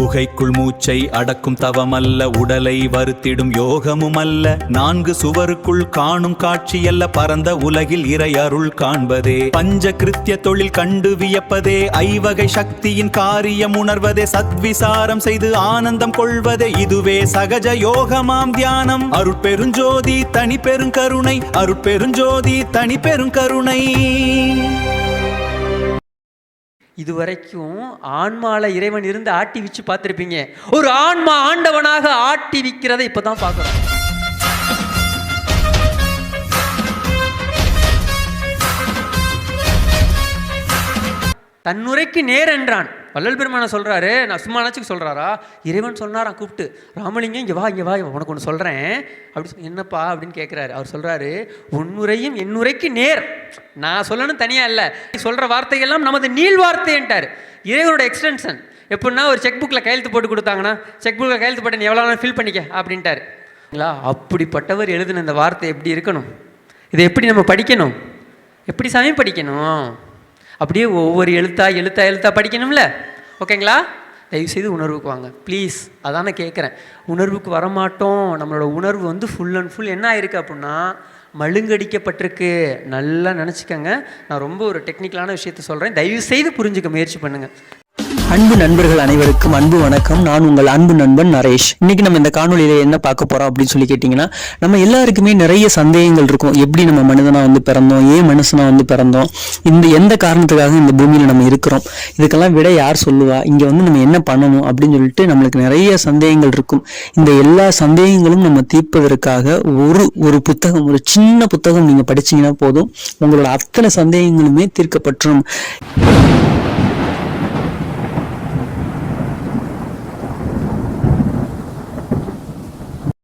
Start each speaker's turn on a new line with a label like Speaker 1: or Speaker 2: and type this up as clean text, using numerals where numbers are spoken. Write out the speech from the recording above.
Speaker 1: குகைக்குள் மூச்சை அடக்கும் தவமல்ல, உடலை வருத்திடும் யோகமும் அல்ல, 4 சுவருக்குள் காணும் காட்சியல்ல, பரந்த உலகில் இறை அருள் காண்பதே, பஞ்ச கிருத்திய தொழில் கண்டு வியப்பதே, ஐவகை சக்தியின் காரியம் உணர்வதே, சத்விசாரம் செய்து ஆனந்தம் கொள்வதே, இதுவே சகஜ யோகமாம் தியானம். அருட்பெருஞ்சோதி தனி பெருங்கருணை, அருட்பெருஞ்சோதி தனி பெருங்கருணை.
Speaker 2: இதுவரைக்கும் ஆன்மால இறைவன் இருந்து ஆட்டி விச்சு பார்த்துருப்பீங்க. ஒரு ஆன்மா ஆண்டவனாக ஆட்டி விற்கிறதை இப்பதான் பார்க்கிறோம். தன்னுரைக்கு நேர் என்றான். வள்ளல் பெருமான சொல்றாரு, நான் சும்மா நினச்சிக்கு சொல்றாரா? இறைவன் சொன்னாராம் கூப்பிட்டு, ராமலிங்கம் இங்கே வா இங்கே வா, உனக்கு ஒன்று சொல்கிறேன் அப்படி. என்னப்பா அப்படின்னு கேட்குறாரு. அவர் சொல்கிறாரு, உன்னுரையும் என்னுரைக்கு நேர். நான் சொல்லணும் தனியாக இல்லை, சொல்கிற வார்த்தைகள்லாம் நமது நீள் வார்த்தைன்ட்டார். இறைவனோட எக்ஸ்டென்ஷன். எப்படின்னா ஒரு செக் புக்கில் கையெழுத்து போட்டு கொடுத்தாங்கன்னா, செக் புக்கில் கையெழுத்து போட்டு நீ எவ்வளோ நாள் ஃபில் பண்ணிக்க அப்படின்ட்டார். அப்படிப்பட்டவர் எழுதின இந்த வார்த்தை எப்படி இருக்கணும்? இதை எப்படி நம்ம படிக்கணும்? எப்படி சமயம் படிக்கணும்? அப்படியே ஒவ்வொரு எழுத்தா படிக்கணும்ல. ஓகேங்களா? தயவுசெய்து உணர்வுக்கு வாங்க ப்ளீஸ். அதான் நான் கேட்குறேன். உணர்வுக்கு வரமாட்டோம். நம்மளோட உணர்வு வந்து ஃபுல் அண்ட் ஃபுல் என்ன ஆயிருக்கு அப்படின்னா மழுங்கடிக்கப்பட்டிருக்கு. நல்லா நினச்சிக்கங்க. நான் ரொம்ப ஒரு டெக்னிக்கலான விஷயத்த சொல்கிறேன், தயவுசெய்து புரிஞ்சுக்க முயற்சி பண்ணுங்கள்.
Speaker 3: அன்பு நண்பர்கள் அனைவருக்கும் அன்பு வணக்கம். நான் உங்கள் அன்பு நண்பன் நரேஷ். இன்னைக்கு நம்ம இந்த காணொலியில என்ன பார்க்க போறோம் அப்படின்னு சொல்லி கேட்டிங்கன்னா, நம்ம எல்லாருக்குமே நிறைய சந்தேகங்கள் இருக்கும். எப்படி நம்ம மனிதனா வந்து பிறந்தோம், ஏன் மனுஷனா வந்து பிறந்தோம், எந்த காரணத்துக்காக இந்த பூமியில நம்ம இருக்கிறோம், இதுக்கெல்லாம் விட யார் சொல்லுவா, இங்க வந்து நம்ம என்ன பண்ணணும் அப்படின்னு சொல்லிட்டு நம்மளுக்கு நிறைய சந்தேகங்கள் இருக்கும். இந்த எல்லா சந்தேகங்களும் நம்ம தீர்ப்பதற்காக ஒரு புத்தகம், ஒரு சின்ன புத்தகம் நீங்க படிச்சீங்கன்னா போதும், உங்களோட அத்தனை சந்தேகங்களுமே தீர்க்கப்பட்டுரும்.